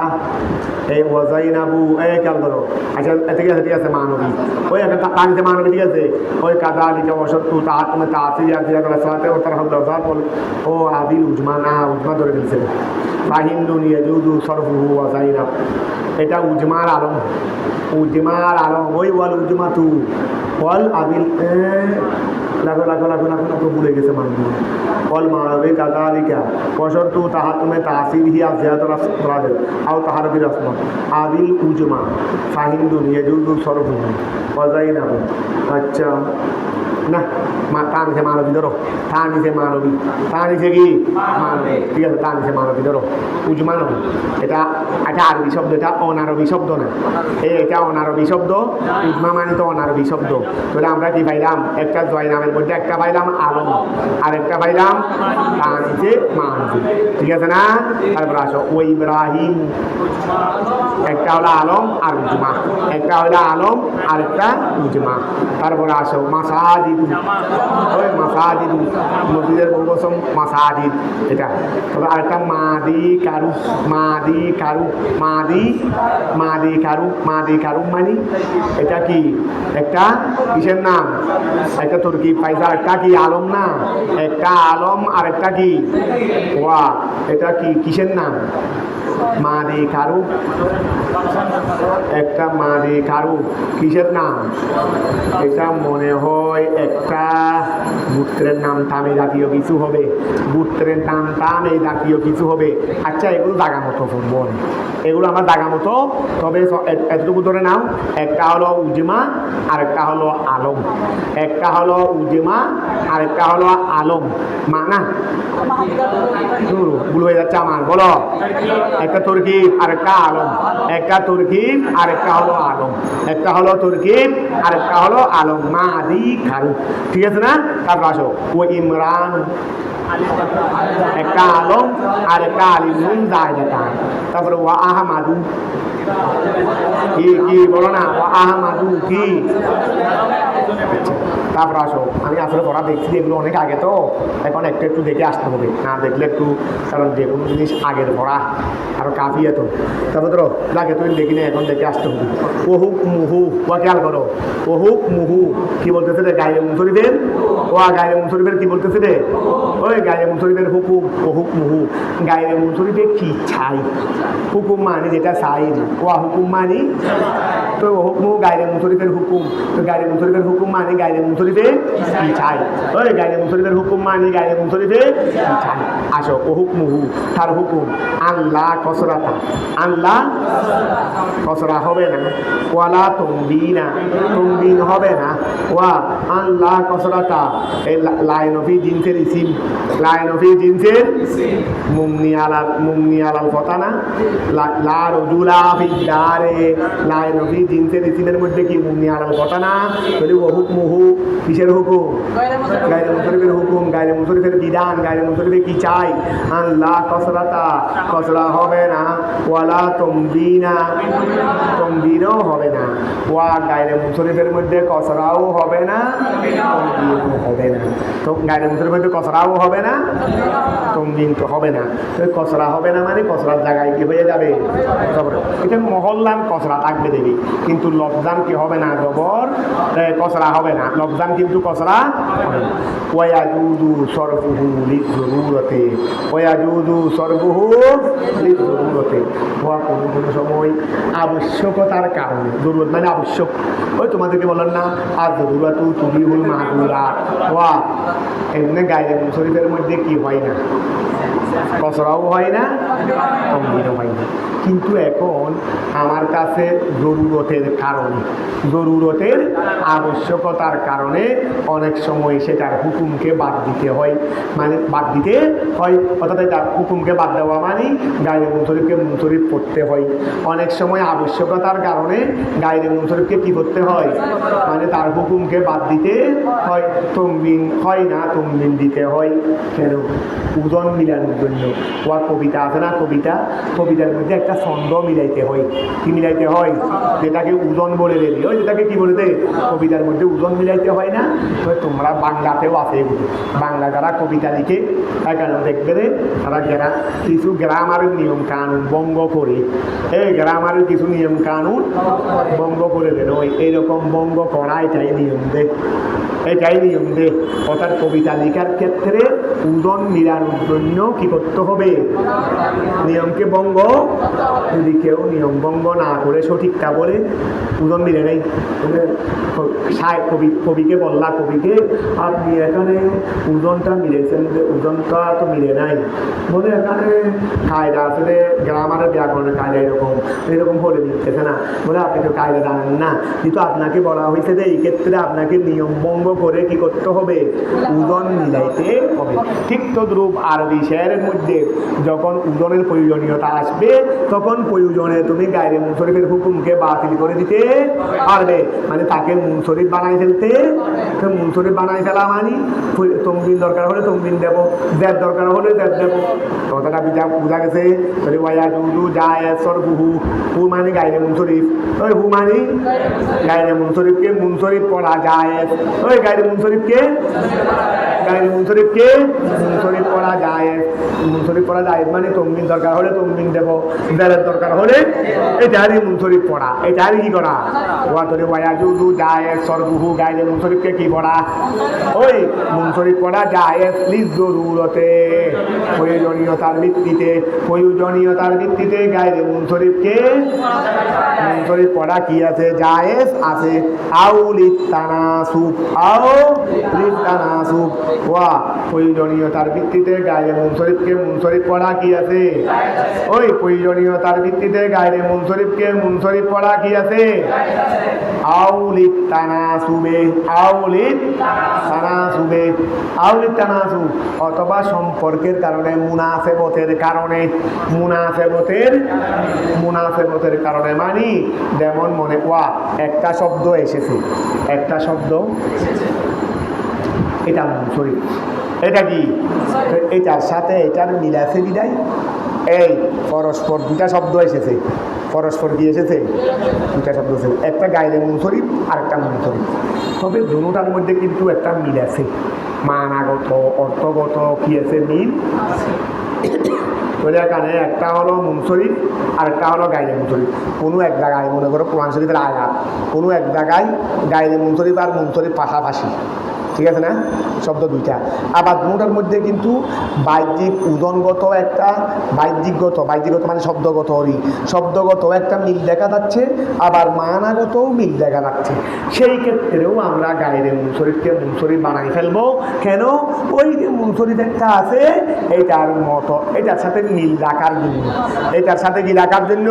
এই ওয়াজাইনাবু খেয়াল করো আচ্ছা ঠিক আছে মানবী ওই একটা তানিসে মানবী ঠিক আছে ওই কাদা লিখা অসত্তু তাহাত্মে তাসিয়াতে ও তার হল ও আবিল উজমা না উজমা ধরে দিয়েছে বাহিন্দু নিয়ে যুদু সরফুহু ওয়াজাইনাব এটা উজমার আলম ওই ওয়াল উজমা তু ওয়াল আবিল লাগো ভুলে গেছে মানুষ ওয়াল মানবী কাদা লিখা অসত্তু তাহাত্মে তাসির হি আজিয়াতুল আসরাদের আও তাহারবির আসমান আবিল উজমা ফাহিন্দু নিয়ে যুদু সরফুহু ওয়াজাইনাব আচ্ছা না তানিসে মানবী ধরো তানিসে কি মানবী ঠিক আছে তানিসে মানবী ধরো উজমা নবী এটা আরবি শব্দ এটা অনারবি শব্দ না এটা অনারবি শব্দ উজমা মানে তো অনারবি শব্দ তাহলে আমরা কি পাইলাম একটা জয়নামের মধ্যে একটা পাইলাম আলম আর একটা পাইলাম তানিসে মানবী ঠিক আছে না। তারপর আসো ও ইব্রাহিম একটা হলো আলম আর উজমা একটা হলো আলম আর একটা উজমা। তারপরে আসো মাসাজিদ ওই মাসাজিদ মসজিদের বহুবচন মাসাজিদ এটা। তবে আরেকটা মাদি কারু মানে এটা কি একটা কিসের নাম একটা তুর্কি পাইসা একটা কি আলম না একটা আলম আর একটা কি ওয়া এটা কি কিসের নাম মাদি কারু একটা মাদি কারু কিসের নাম এটা মনে হয় একটা গোত্রের নাম টামে জাতীয় কিছু হবে গোত্রের নাম টামে জাতীয় কিছু হবে। আচ্ছা এগুলো জাগা মতো বল এগুলো আমার জাগা মতো তবে এতটুকু ধরে নাও একটা হলো উজমা আরেকটা হলো আলম একটা হলো উজমা আরেকটা হলো আলম মানা ভুল হয়ে যাচ্ছে আমার বলো একটা তুর্কি আরেকটা আলম একটা তুর্কি আরেকটা হলো আলম একটা হলো তুর্কি আরেকটা হলো আলম মাদি খারু ঠিক আছে না। তারপর আসো ও ইমরান একটা আলম আর একটা আলিমুন জায়দাতান। তারপরে ওয়া আহমাদু কি বলো না ওয়া আহমাদু কি। তারপর আসো আমি আসলে পড়া দেখছি এগুলো অনেক আগে তো এখন একটু দেখে আসতে হবে না দেখলে একটু কারণ যে কোনো জিনিস আগের পড়া আরো কাঁপিয়ে তো তারপর ধরো লাগে তুমি দেখি না এখন দেখে আসতে হবে। ওহুক মুহু ওয়া খেয়াল করো ওহুক মুহু কি বলতেছে রে গায়ে মুশরিফের ওয়া গায়ে মুশরিফের কি বলতেছে রে ওই গায়ে মুশরিফের হুকুম ওহুক মুহু গায়ে মুশরিফের কি চাই হুকুম মানে যেটা চাই ওয়া হুকুম মানে তো ওহুক মুহু গায়ে মুশরিফের হুকুম তো গায়ে মুশরিফের হুকুম মানে গায়ে মুশরিফে কি চাই ওই গায়ে মুশরিফের হুকুম মানে গায়ে মুশরিফে কি চাই। আসো ওহুক মুহু তার হুকুম আল্লাহ কসরাতা আল্লাহ কসরা হবে না ওয়ালা তুমবিন হবে না ওয়া আল্লাহ কসরাতা এই লাইন অফি জিনসের ইসিম লাইনফি জিনসের মুমনি আলাল কথা না, লা রজুলা ফি দারে, লাইনফি জিনসের ইসিমের মধ্যে কি মুমনি আলাল কথা না? যদি ও হুকমুহু, কিসের হুকুম? গায়রে মুনসরিফের হুকুম, গায়রে মুনসরিফের বিধান, গায়রে মুনসরিফে কি চাই? আল্লাহ কসরাতা, কসরা হবে না, ওয়ালা তমবিনা, তমবিনও হবে না, ওয়া গায়রে মুনসরিফের মধ্যে কসরাও হবে না, তমবিনও হবে না। তো গায়রে মুনসরিফের মধ্যে কসরাও হবে না, তমবিন তো হবে না। তো কসরা হবে না মানে কসরার জায়গায় কি হয়ে যাবে? জবর। এটা মহল্লান কসরা থাকবে দেবী, কিন্তু লফজান কি হবে না? জবর, কসরা হবে না, লফজান কিন্তু কসরা হবে না। ওয়ায়াজুদু সরফুহু লিজরুরতে, ওয়ায়াজুদু সরফুহু লিজরুরতে, ওয়া কোনো সময় আবশ্যকতার কারণে, জরুরত মানে আবশ্যক, ওই তোমাদেরকে বলেন না আর জরুরাতু তুবিহুল মাহদুরাত, ওয়া এমনি গায়রে মুনসরিফের মধ্যে কি হয় না? কসরাও হয় না, তমবিনও হয় না। কিন্তু এখন আমার কাছে জরুরতের কারণে, জরুরতের আবশ্যকতার কারণে অনেক সময় সেটার হুকুমকে বাদ দিতে হয়, মানে বাদ দিতে হয়, অর্থাৎ এটা হুকুমকে বাদ দেওয়া মানে গায়রে মুনসরিফকে মুনসরিফ পড়তে হয়। অনেক সময় আবশ্যকতার কারণে গায়রে মুনসরিফকে কি করতে হয়? মানে তার হুকুমকে বাদ দিতে হয়, তমবিন হয় না, তমবিন দিতে হয়। কেন? ওজন মিলানোর জন্য। ওয়া কবিতা আছে না, কবিতা, কবিতার মধ্যে একটা ছন্দ মিলাইতে হয়। কি মিলাইতে হয়? যেটাকে ওজন বলে দেবে, ওই যেটাকে কি বলে দেয়, কবিতার মধ্যে ওজন মিলাইতে হয় না? তোমরা বাংলাতেও আছে এগুলো, বাংলা যারা কবিতা লিখে এখানে দেখবে রে, তারা কিছু গ্রামারের নিয়ম কানুন ভঙ্গ করে, এই গ্রামারের কিছু নিয়ম কানুন ভঙ্গ করে দেন, ওই এইরকম ভঙ্গ করা এটাই নিয়ম দে, এটাই নিয়ম দে। অর্থাৎ কবিতা লেখার ক্ষেত্রে ওজন মিলানোর জন্য কি করতে হবে? নিয়মকে ভঙ্গ, যদি কেউ নিয়ম ভঙ্গ না করে সঠিকটা বলে ওজন মিলে নেই, কবিকে বললা, কবিকে আপনি এখানে ওজনটা মিলেছেন, ওজনটা তো মিলে নাই, বলে এখানে কায়দা আসলে গ্রামারের ব্যাকরণের কায়দা এরকম এরকম বলে দিতেছে না, বলে আপনি তো কায়দা জানেন না। কিন্তু আপনাকে বলা হয়েছে যে এই ক্ষেত্রে আপনাকে নিয়ম ভঙ্গ করে কি করতে হবে? ওজন মিলাইতে হবে। ঠিক তদ্রূপ আরবি শেয়ারের মধ্যে যখন ওজনের প্রয়োজনীয়তা আসবে, তখন প্রয়োজনে তুমি গায়রে মুনসরিফের হুকুমকে বাতিল করে দিতে পারবে, মানে তাকে মুনসরিফ বানাই ফেলতে, মুনসরিফ বানাই ফেলা মানে তমবিন দরকার হলে তমবিন দেবো, জেদ দরকার হলে জেদ দেবো। কথাটা বুঝা গেছে? ওয়ায়াজুদু জায়েজ সরফুহু, হু মানে গায়রে মুনসরিফ, ওই হু মানে গায়রে মুনসরিফকে মুনসরিফ পড়া জায়েজ, ওই গায়রে মুনসরিফকে, গায়রে মুনসরিফকে মুনসরিফ পড়া জায়েজ, মুনসরিফ পড়া জায়েজ মানে তমবিন দরকার হলে তমবিন দেবো, জেদের দরকার হলে এটারই মুনসরিফ পড়া, এটারই কি করা? ওয়া ধরে ওয়ায়াজুদু জায়েজ সরফুহু, গায়রে মুনসরিফকে কি পড়া? ওই মুনসরিফ পড়া জায়েজ লিজরুরতে, প্রয়োজনীয়তার ভিত্তিতে, প্রয়োজনীয়তার ভিত্তিতে গায়রে মুনসরিফকে মুনসরিফ পড়া কি আছে? জায়েজ আছে। আও লিতানাসুব, আও লিতানাসুব, ওয়া প্রয়োজনীয়তার ভিত্তিতে গায়রে মুনসরিফকে মুনসরিফ পড়া কি আছে? ওই প্রয়োজনীয়তার ভিত্তিতে গায়রে মুনসরিফকে মুনসরিফ পড়া কি আছে? আও লিতানাসুবে, আও লিতানাসুবে, আও লিতানাসুব, অথবা সম্পর্কের কারণে, মুনাসেবতের কারণে, মুনাসেবতের কারণে মানি যেমন মনে ওয়া একটা শব্দ এসেছে, একটা শব্দ এটা মুনসরিফ, এটা কি? এটার সাথে এটার মিলাছে বিদায়, এই পরস্পর দুটা শব্দ এসেছে, পরস্পর কি এসেছে? দুটা শব্দ এসেছে, একটা গায়রে মুনসরিফ আর একটা মুনসরিফ, তবে দুটার মধ্যে কিন্তু একটা মিল আছে, মানাগত অর্থগত কি আছে? মিল। এখানে একটা হলো মুনসরিফ আর একটা হলো গায়রে মুনসরিফ। কোনো এক জায়গায় মনে করো কোরআন শরীফের আয়াত, কোনো এক জায়গায় গায়রে মুনসরিফ আর মুনসরিফ পাশাপাশি, ঠিক আছে না? শব্দ দুইটা, আবার দুটার মধ্যে কিন্তু বাহ্যিক ওজনগত একটা, বাহ্যিকগত মানে শব্দগত একটা মিল দেখা যাচ্ছে, আবার মানাগতও মিল দেখা যাচ্ছে। সেই ক্ষেত্রেও আমরা গায়রে মুনসরিফকে মুনসরিফ বানাই ফেলবো। কেন? ওই যে মুনসরিফ একটা আছে, এটার মতো, এটার সাথে মিল রাখার জন্য, এটার সাথে কি রাখার জন্য?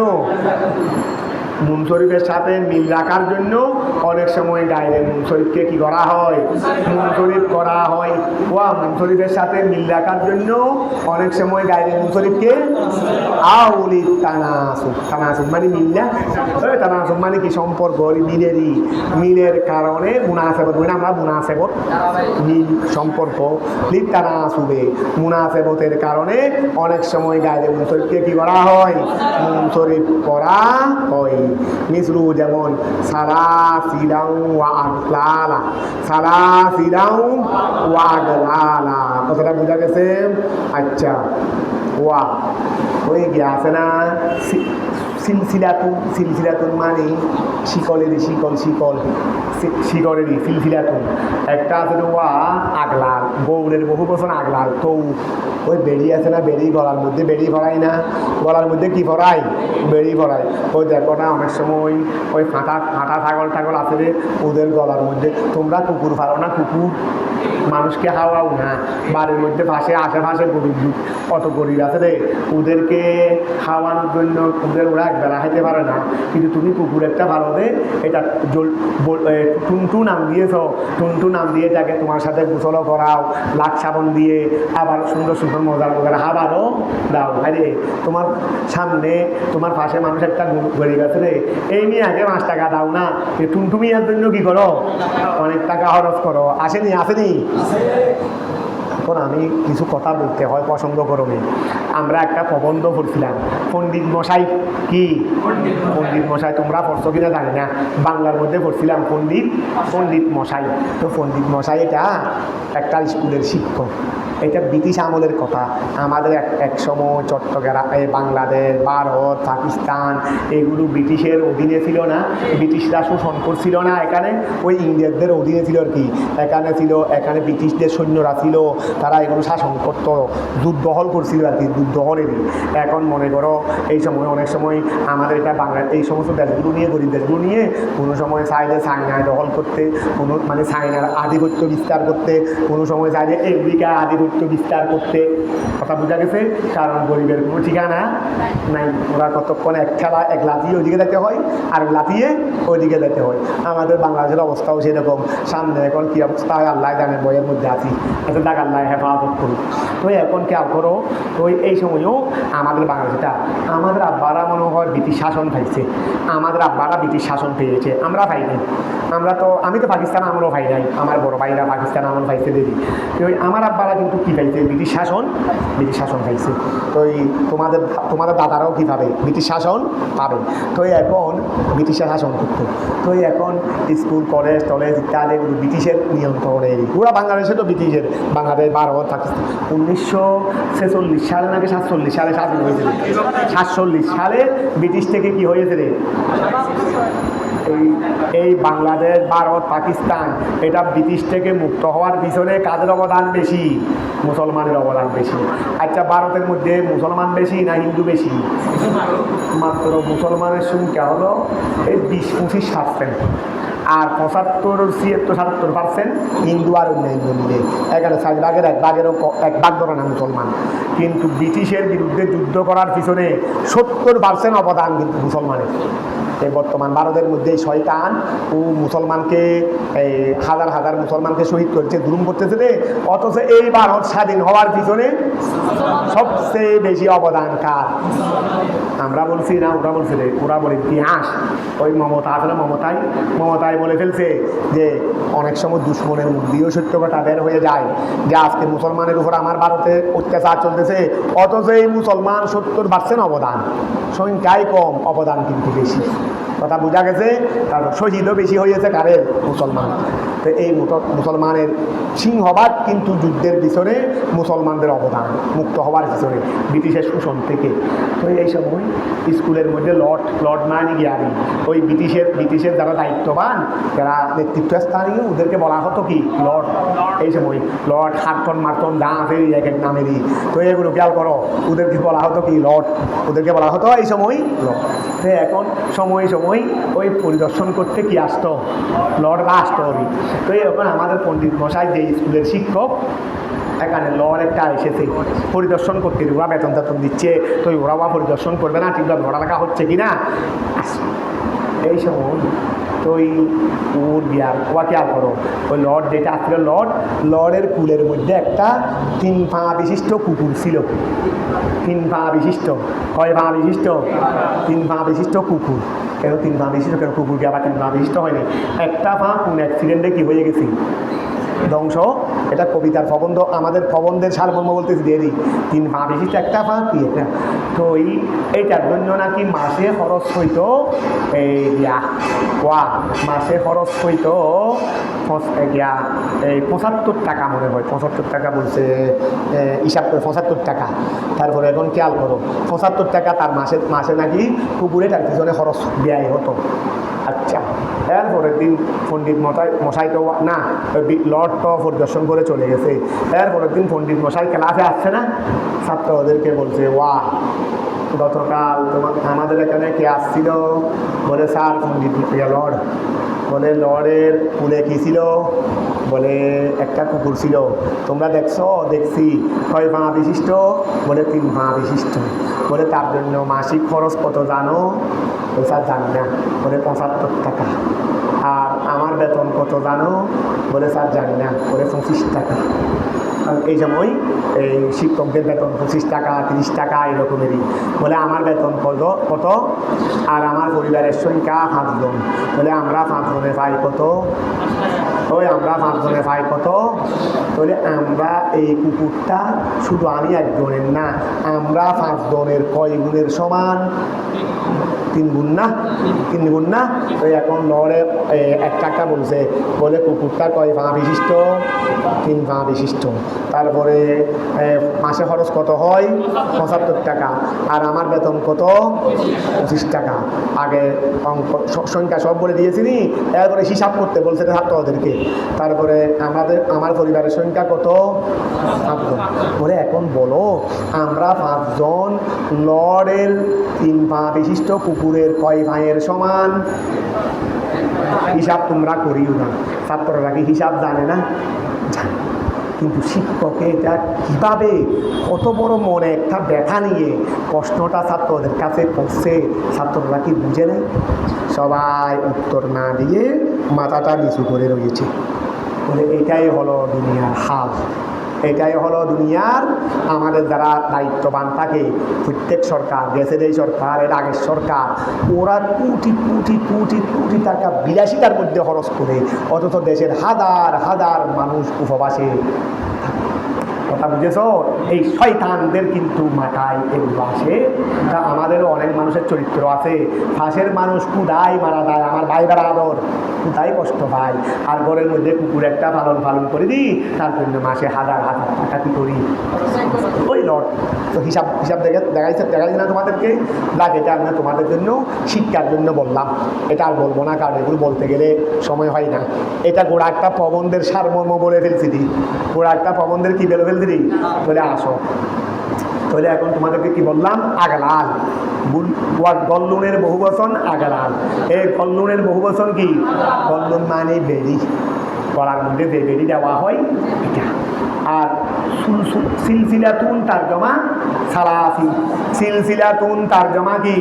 নুন শরীফের সাথে মিল রাখার জন্য অনেক সময় গায়ে নুন শরীফকে কী করা হয়, নুন শরীফ করা হয়। নুন শরীফের সাথে মিল রাখার জন্য অনেক সময় গায়ে নুন শরীফকে আউলি তানাসুব, তানাসুব মানে মিল না, তানাসুব মানে কি সম্পর্ক, মিলের কারণে মুনাসেবত মানে আমরা মুনাসেবত মিল সম্পর্ক, লিপ তানাসুবে মুনাসেবতের কারণে অনেক সময় গায়ে নুন শরীফকে কী করা হয়, নুন শরীফ করা হয়। মিসরু যেমন সালাসিলাউ ওয়া আগলালা, সালাসিলাউ ওয়া আগলালা, কথাটা বোঝা গেছে? আচ্ছা, ওয়া হয়ে গিয়ে আছে না সিলসিলাতুন, সিলসিলাতুন মানে শিকলেরই, শিকল শিকল শিকলেরই সিলসিলাতুন। একটা আছে ওয়া আগলাল, গৌড়ের বহু বছর আগলাল, তো ওই বেড়ি আছে না, বেড়ি গলার মধ্যে বেড়ি ভরাই না, গলার মধ্যে কি ভরাই, বেড়ি ভরাই। ওই দেখো না অনেক সময় ওই ফাটা ফাটা ছাগল টাগল আছে রে, ওদের গলার মধ্যে, তোমরা কুকুর ফারো না, কুকুর মানুষকে খাওয়াও না, বাড়ির মধ্যে পাশে আশেপাশে গরিব অত গরিব আছে রে, ওদেরকে খাওয়ানোর জন্য ওদের ওরা একবেলা খাইতে পারে না, কিন্তু তুমি কুকুর একটা ভালো দে, এটা টুনটু নাম দিয়েছ, টুনটু নাম দিয়ে তাকে তোমার সাথে গোসলও করাও লাখ সাবন দিয়ে, আবার সুন্দর সুন্দর মজার মজার খাবারও দাও। আরে তোমার সামনে তোমার পাশে মানুষ একটা গরিব আছে রে, এই নিয়ে আগে 5 টাকা দাও না, টুনটু মিয়ার জন্য কি করো, অনেক টাকা খরচ করো। আসেনি আসেনি? এখন আমি কিছু কথা বলতে হয়, পছন্দ করবে। আমরা একটা প্রবন্ধ পড়ছিলাম, পণ্ডিত মশাই কি, পণ্ডিত মশাই তোমরা পড়ছো কিনা জানি না, বাংলার মধ্যে পড়ছিলাম পণ্ডিত মশাই। তো পণ্ডিত মশাই এটা একটা স্কুলের শিক্ষক, এটা ব্রিটিশ আমলের কথা। আমাদের এক সময় চট্টগ্রাম, বাংলাদেশ, ভারত, পাকিস্তান এগুলো ব্রিটিশের অধীনে ছিল না, ব্রিটিশরা শোষণ করছিল না এখানে, ওই ইংরেজদের অধীনে ছিল আর কি। এখানে ছিল, এখানে ব্রিটিশদের সৈন্যরা ছিল, তারা এগুলো শাসন করতো, যুদ্ধহল করছিল আর কি, যুদ্ধহলেরই। এখন মনে করো এই সময় অনেক সময় আমাদের এটা বাংলা এই সমস্ত দেশগুলো নিয়ে, গরিব দেশগুলো নিয়ে কোনো সময় চাইলে চায়নায় দখল করতে, কোনো মানে চায়নার আধিপত্য বিস্তার করতে, কোনো সময় চাইলে আমেরিকা আধিপত্য বিস্তার করতে। কথা বোঝা গেছে? কারণ গরিবের কোনো ঠিকানা নাই, ওরা কতক্ষণ এক খেলা এক লাফিয়ে ওইদিকে যেতে হয়, আর লাফিয়ে ওইদিকে যেতে হয়। আমাদের বাংলাদেশের অবস্থাও সেরকম, সামনে এখন কী অবস্থা হয় আল্লাহ জানে, বইয়ের মধ্যে আছি, এত টাকা আল্লাহ হেফাজত করুক। তো এখন খেয়াল করো, তো এই সময়ও আমাদের বাংলাদেশটা, আমাদের আব্বারা মনে হয় ব্রিটিশ শাসন পাইছে, আমাদের আব্বারা ব্রিটিশ শাসন পেয়েছে, আমরা পাই নাই। আমরা তো, আমি তো পাকিস্তান আমলও পাই নাই, আমার বড় ভাইরা পাকিস্তান আমল পাইছে দেরি। তো আমার আব্বারা কিন্তু কী পাইছে, ব্রিটিশ শাসন পাইছে। তো তোমাদের দাদারাও কী পাবে, ব্রিটিশ শাসন পাবে। তো এখন ব্রিটিশ শাসন করতো, তো এখন স্কুল কলেজ টলেজ ইত্যাদি ব্রিটিশের নিয়ন্ত্রণে, পুরো বাংলাদেশে তো ব্রিটিশের, বাংলাদেশ, ভারত, পাকিস্তান। 1946 সালে নাকি 47 সালে স্বাধীন হয়েছিল, 47 সালে ব্রিটিশ থেকে কি হয়েছে রে, এই বাংলাদেশ, ভারত, পাকিস্তান এটা ব্রিটিশ থেকে মুক্ত হওয়ার পিছনে কাদের অবদান বেশি, মুসলমানের অবদান বেশি। আচ্ছা, ভারতের মধ্যে মুসলমান বেশি না হিন্দু বেশি? মাত্র মুসলমানের সংখ্যা হলো এই 20-25%, আর 75-76-77% হিন্দু আর অন্যান্য মিলে, এখানে 4 ভাগের 1 ভাগেরও 1 ভাগ ধরে না মুসলমান। কিন্তু ব্রিটিশের বিরুদ্ধে যুদ্ধ করার পিছনে 70% অবদান কিন্তু মুসলমানের। এই বর্তমান ভারতের মধ্যে শয়তান ও মুসলমানকে, হাজার হাজার মুসলমানকে শহীদ করছে, জুলুম করতেছে রে, অথচ এই ভারত স্বাধীন হওয়ার পিছনে সবচেয়ে বেশি অবদান কার? আমরা বলছি না, ওরা বলছে রে, ওরা বলে ইতিহাস। ওই মমতা আসলে মমতায় বলে ফেলছে যে অনেক সময় দুশ্মনের মুখ দিয়েও সত্য কথা বের হয়ে যায়, যে আজকে মুসলমানের উপর আমার ভারতে অত্যাচার চলতেছে, অথচ এই মুসলমান 70% অবদান, সংখ্যায় কম, অবদান কিন্তু বেশি। কথা বোঝা গেছে? তার শহীদও বেশি হয়েছে কারের, মুসলমান। তো এই মুসলমানের সিংহভাগ কিন্তু যুদ্ধের পিছনে মুসলমানদের অবদান, মুক্ত হওয়ার পিছনে ব্রিটিশের শোষণ থেকে। তো এই সময় স্কুলের মধ্যে লর্ড মানে জ্ঞানী, ওই ব্রিটিশের যারা দায়িত্ববান, যারা নেতৃত্বস্থানীয়, ওদেরকে বলা হতো কি লর্ড। এই সময় লর্ড মার্টন দা আছে এক এক নামেরই। তো এগুলো খেয়াল করো, ওদেরকে বলা হতো কি লর্ড, ওদেরকে বলা হতো এই সময় লর্ড। তো এখন সময় ওই পরিদর্শন করতে কি আসতো, লর্ডরা আসতো। তো এখন আমাদের পণ্ডিত মশাই যে স্কুলের শিক্ষক, এখানে লর একটা এসেছে পরিদর্শন করতে, ওরা বেতন টেতন দিচ্ছে, তো ওরা পরিদর্শন করবে না ঠিকভাবে পড়ালেখা হচ্ছে কি না। এই সময় তো ওই ওর বিয়ার ওয়া খেয়াল করো, ওই লর্ড যেটা আসছিল লর্ডের কুলের মধ্যে একটা 3 পা বিশিষ্ট কুকুর ছিল। 3 পা বিশিষ্ট, কয় পা বিশিষ্ট? 3 পা বিশিষ্ট কুকুর। কেন 3 পা বিশিষ্ট? কেন কুকুরকে আবার 3 পা বিশিষ্ট হয়নি? একটা পা কোন অ্যাক্সিডেন্টে কি হয়ে গেছে, ধ্বংস। এটা কবিতার প্রবন্ধ, আমাদের প্রবন্ধের সারমর্ম বলতেছি দিয়ে দিই। 3 পা বিশিষ্ট একটা পা কি এটা, তো এইটার জন্য নাকি মাসে খরচ হইতো মাসে খরচ হইতো এই 75 টাকা মনে হয়, 75 টাকা বলছে হিসাব করে 75 টাকা। তারপরে এখন খেয়াল করো 75 টাকা তার মাসে নাকি কুকুরে তার পিছনে খরচ ব্যয় হতো। আচ্ছা, এরপরের দিন পণ্ডিত মশাই তো না, লর্ড তো পরিদর্শন করে চলে গেছে। এরপরের দিন পণ্ডিত মশাই ক্লাসে আসছে না, ছাত্র ওদেরকে বলছে, গতকাল আমাদের এখানে কে আসছিল? বলে স্যার পণ্ডিত লর্ড। বলে লর্ডের কুলে কী ছিল? বলে একটা কুকুর ছিল। তোমরা দেখছো? দেখছি। কয় পা বিশিষ্ট? বলে 3 পা বিশিষ্ট। বলে তার জন্য মাসিক খরচ কত জানো? স্যার জানি না। বলে 75 টাকা। আর আমার বেতন কত জানো? বলে স্যার জানি না। বলে 25 টাকা। এই সময় এই শিক্ষকদের বেতন 25 টাকা 30 টাকা এরকমেরই। বলে আমার বেতন কত? আর আমার পরিবারের সংখ্যা 5 জন। বলে আমরা 5 জনে পাই কত? আমরা 5 জনে পাই কত? বলে আমরা এই কুকুরটা শুধু আমি একজনের না, আমরা 5 জনের কয় গুণের সমান? 3 গুণ না? 3 গুণ না? তো এখন লড়ে একটা বলছে, বলে কুকুরটা কয় পা বিশিষ্ট? 3 পা বিশিষ্ট। তারপরে মাসে খরচ কত হয়? 75 টাকা। আর আমার বেতন কত? 25 টাকা। আগে সংখ্যা সব বলে দিয়েছিনি, এরপরে হিসাব করতে বলছে ছাত্রদেরকে। তারপরে আমার পরিবারের সংখ্যা কত? 5 জন। বলে এখন বলো আমরা 5 জন লর্ডের 3 পা বিশিষ্ট কুকুরের কয় ভাইয়ের সমান? হিসাব তোমরা করিও না। ছাত্ররা কি হিসাব জানে না? কিন্তু শিক্ষকে এটা কীভাবে কত বড় মনে একটা ব্যথা নিয়ে প্রশ্নটা ছাত্রদের কাছে পড়ছে, ছাত্ররা কি বুঝে নেই? সবাই উত্তর না দিয়ে মাথাটা নিচু করে রয়েছে। বলে এটাই হলো দুনিয়ার হাল, এটাই হলো দুনিয়ার। আমাদের যারা দায়িত্ববান থাকে, প্রত্যেক সরকার, দেশের এই সরকার, এর আগের সরকার, ওরা কোটি কোটি কোটি কোটি টাকা বিলাসিতার মধ্যে খরচ করে, অথচ দেশের হাজার হাজার মানুষ উপবাসে। কথা বুঝেছ? এই শয়তানদের কিন্তু মাথায় এগুলো আসে। তা আমাদেরও অনেক মানুষের চরিত্র আছে, ফাঁসের মানুষ কুদাই মারা যায়, আমার ভাই আদর কুদাই কষ্ট পায়, আর ঘরের মধ্যে কুকুর একটা পালন করে দিই, তার জন্য মাসে হাজার হাজার টাকা কি করি? ওই লট তো হিসাব দেখাইছি না তোমাদেরকে। দেখ, এটা আমি তোমাদের জন্য শিক্ষার জন্য বললাম, এটা আর বলবো না, কারণ এগুলো বলতে গেলে সময় হয় না। এটা গোড়া একটা প্রবন্ধের সারমর্ম বলে ফেলছি, গোড়া একটা প্রবন্ধের কি বলে ফেলছি। বলে আসো, তাহলে এখন তোমাদেরকে কি বললাম? আগলাল। গল্লুনের বহুবচন আগলাল। এই গল্লুনের বহুবচন কি? গল্লুন মানে বেড়ি, গলার মধ্যে যে বেড়ি দেওয়া হয় এটা। আর সিলসিলাতুন তারজমা সালাসি। সিলসিলাতুন তারজমা কি?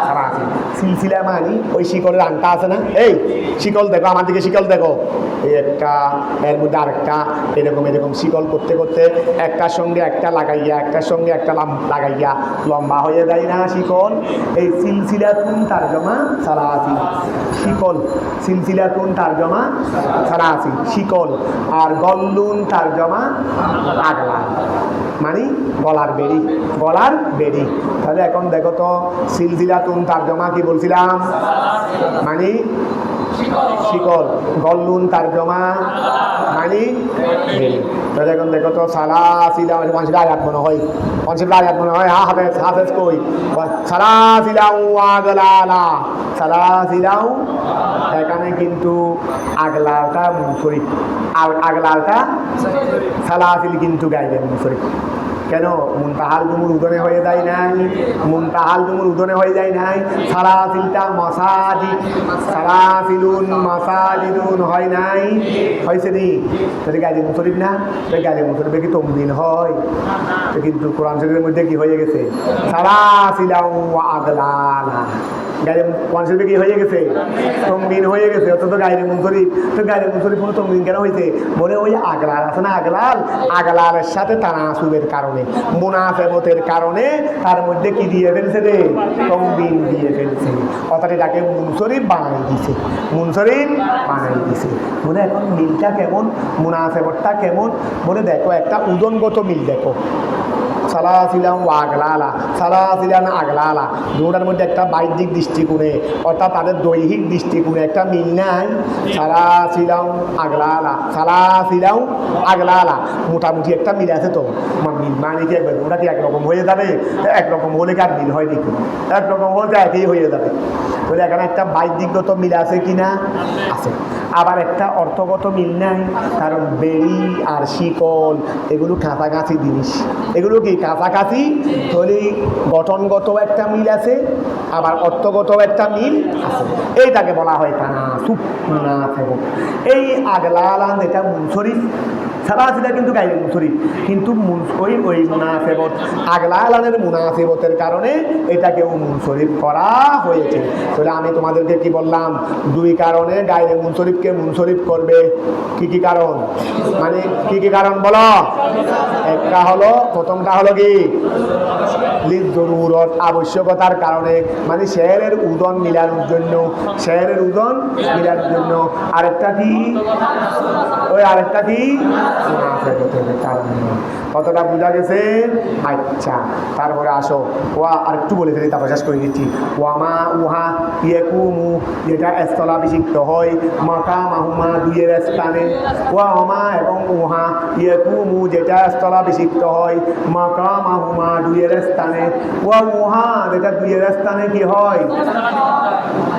সালাসি। সিলসিলা মানে ওই শিকলের আংটা আছে না, এই শিকল দেখো, আমার দিকে শিকল দেখো, এই একটা, এর মধ্যে আরেকটা, এরকম এরকম শিকল করতে করতে একটার সঙ্গে একটা লাগাইয়া, একটার সঙ্গে একটা লাগাইয়া লম্বা হয়ে যায় না শিকল? এই সিলসিলাতুন তারজমা সালাসি, শিকল। সিলসিলাতুন তারজমা সালাসি, শিকল। আর গল্লুন তারজমা আগলা, মানে গলার বেড়ি, গলার বেড়ি। তাহলে এখন দেখো তো, সিলসিলাতুন তারজমা কি বলছিলাম? মানে শিকল। গল্লুন তারজমা মানে বেড়ি। তাহলে এখন দেখো তো, সালাসিলা মানুষের আয়াত মনে হয়, মানুষের আয়াত মনে হয়। হাফেজ কই? সালাসিলাউ আগলালা, সালাসিলাউ। এখানে কিন্তু আগলাটা মুনফরিদ, আগলাটা সালাসিল কিন্তু গাইবেন মুনফরিদ। কেন মুনতাহাল জুমুর উদনে হয়ে যায় নাই, মুনতাহাল জুমুর উদনে হয়ে যায় নাই, সালাসিলটা মাসাজিদ, সালাসিলুন মাসাজিদুন হয় নাই, হয়েছে নি? তাহলে গাজী মুশরিফ না? তাহলে গাজী মুশরিফে কি তমবিন হয়? কিন্তু কোরআন শরীফের মধ্যে কি হয়ে গেছে? সালাসিলাউ ওয়া আগলালা। গায়ে কোরআন শরীফে কি হয়ে গেছে? তমবিন হয়ে গেছে। অথচ গায়ে মুনশরিফ, তো গায়ে মুনশরিফ কোনো তমবিন কেন হয়েছে? বলে ওই আগলাল আছে না, আগলাল, আগলালের সাথে তানাসুবের কারণে, মুনাফেবতের কারণে তার মধ্যে কি দিয়ে ফেলছে রে? তমবিন দিয়ে ফেলছে। অর্থাৎ এটাকে মুনশরিফ বানাই দিছে, মুনশরিফ বানাই দিছে। বলে এখন মিলটা কেমন, মুনাফেবতটা কেমন? বলে দেখো একটা উদনগত মিল দেখো, সালাসিলাম ওয়া আগলালা, সালাসিলান আগলালা, দুটার মধ্যে একটা বাহ্যিক দৃষ্টিকোণে অর্থাৎ তাদের দৈহিক দৃষ্টিকোণে একটা মিল নাই। সালাসিলাম আগলালা, সালাসিলাম আগলালা, মোটামুটি একটা মিল আছে তো। মিল মানে কি একবার ওটা কি একরকম হয়ে যাবে? একরকম হলে কি আর মিল হয় নাকি? একরকম হলে একই হয়ে যাবে। তাহলে এখানে একটা বাহ্যিকগত মিল আছে কি না? আছে। আবার একটা অর্থগত মিল নাই, কারণ বেড়ি আর শিকল এগুলো কাছাকাছি জিনিস, এগুলো কি কাছাকাছি। তাহলে গঠনগত একটা মিল আছে, আবার অর্থগত একটা মিল আছে। এইটাকে বলা হয় তানাসুব, মুনাফেবত। এই আগলালান এটা মুনশরিফ, সালাসিলা কিন্তু গায়ে মুনশরিফ, কিন্তু ওই মুনাফেবত, আগলালানের মুনাফেবতের কারণে এটাকেও মুনশরিফ করা হয়েছে। তাহলে আমি তোমাদেরকে কি বললাম? দুই কারণে গায়ে মুনশরিফকে মুনশরিফ করবে। কি কি কারণ? মানে কি কি কারণ বলো? একটা হলো, প্রথমটা হলো কি লিজরুরত, আবশ্যকতার কারণে, মানে শেরের উদন মিলানোর জন্য, শেরের উদন মিলানোর জন্য। আরেকটা কি? ওই আরেকটা কি? মুনাফেবতের কারণে। কতটা বোঝা গেছে? আচ্ছা, তারপরে আসো ওয়া আরেকটু বলে ফেলি, তারপর শেষ করে দিচ্ছি। ওয়ামা উহা ইয়েকুমু, যেটা স্থলাভিষিক্ত হয়, মাকা মাহুমা দুইয়ের স্থানে, ওয়ামা এবং উহা ইয়েকুমু, যেটা স্থলাভিষিক্ত হয়, মাকা মাহুমা দুইয়ের স্থানে, ওয়া উহা যেটা দুইয়ের স্থানে কি হয়?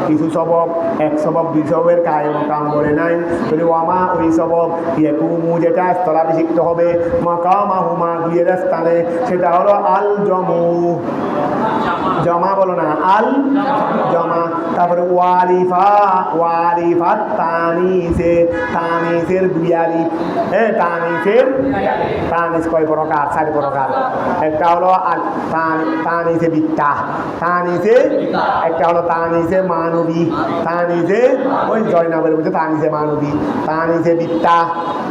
কিছু সবব, এক সবব দুই সববের কায়েম কাম বলে নাই। তাহলে ওয়ামা ওই সবব, ইয়েকুমু যেটা স্থলাভিষিক্ত হবে, মাকা মাহুমা দুইয়ের স্থানে, সেটা হলো আল জমু, জমা বলো না, আল জমা। তারপরে ওয়ারিফা, ওয়ারিফাত তানিসে, তানিসের দুই আলিফ, হ্যাঁ তানিসের, তানিস কয় প্রকার? 4 প্রকার। একটা হলো তানিসে বিত্তা, তানিসে, একটা হলো তানিসে মানবী, তানিসে ওই জয়নাবের মধ্যে তানিসে মানবী, তানিসে বিত্তা।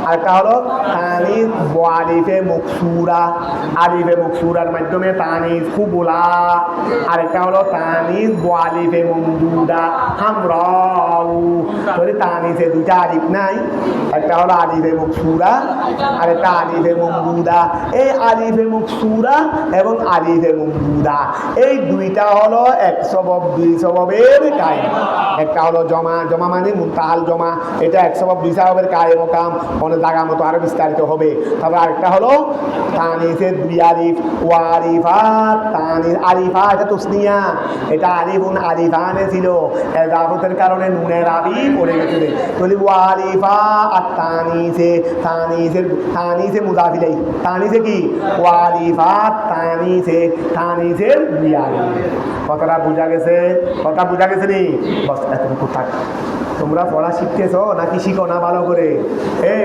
আরেকটা হলো তানিস ওয়ারিফে মুকসুরা, আলিফে মুকসুরার মাধ্যমে তানিস কুবুলা। আরেকটা হলো তানিস ওয়ালিফে মমদুদা, হামরাউ। তাহলে তানিসে দুইটা আলিফ নাই, একটা হলো আলিফে মুকসুরা, আরেকটা আলিফে মমদুদা। এই আলিফে মুকসুরা এবং আলিফে মমদুদা এই দুইটা হলো এক সবব দুই সববের কায়েম। একটা হলো জমা, জমা মানে মুনতাহাল জমা, এটা এক সবব দুই সববের কায়েম ও কাম, অনেক জায়গা মতো আরো বিস্তারিত হবে। তারপর আরেকটা হলো তানিসের দুই আলিফ, ওয়ারিফাত তানিস, আলিফা এটা তুসনিয়া, এটা আলিফুন আলিফানে ছিল, এজাফতের কারণে নুনের আলিফ পড়ে গেছে। তাহলে ওয়ারিফা আর তানিসে, তানিসের, তানিসে মুজাফিলাই, তানিসে কি? ওয়ারিফাত তানিসে, তানিসের দুই আলিফ। কথাটা বোঝা গেছে? কথা বোঝা গেছে নি? বস এতটুকু থাক। তোমরা পড়া শিখতেছো নাকি শিখো না ভালো করে?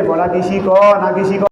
পড়া কি শিখো নাকি শিখো?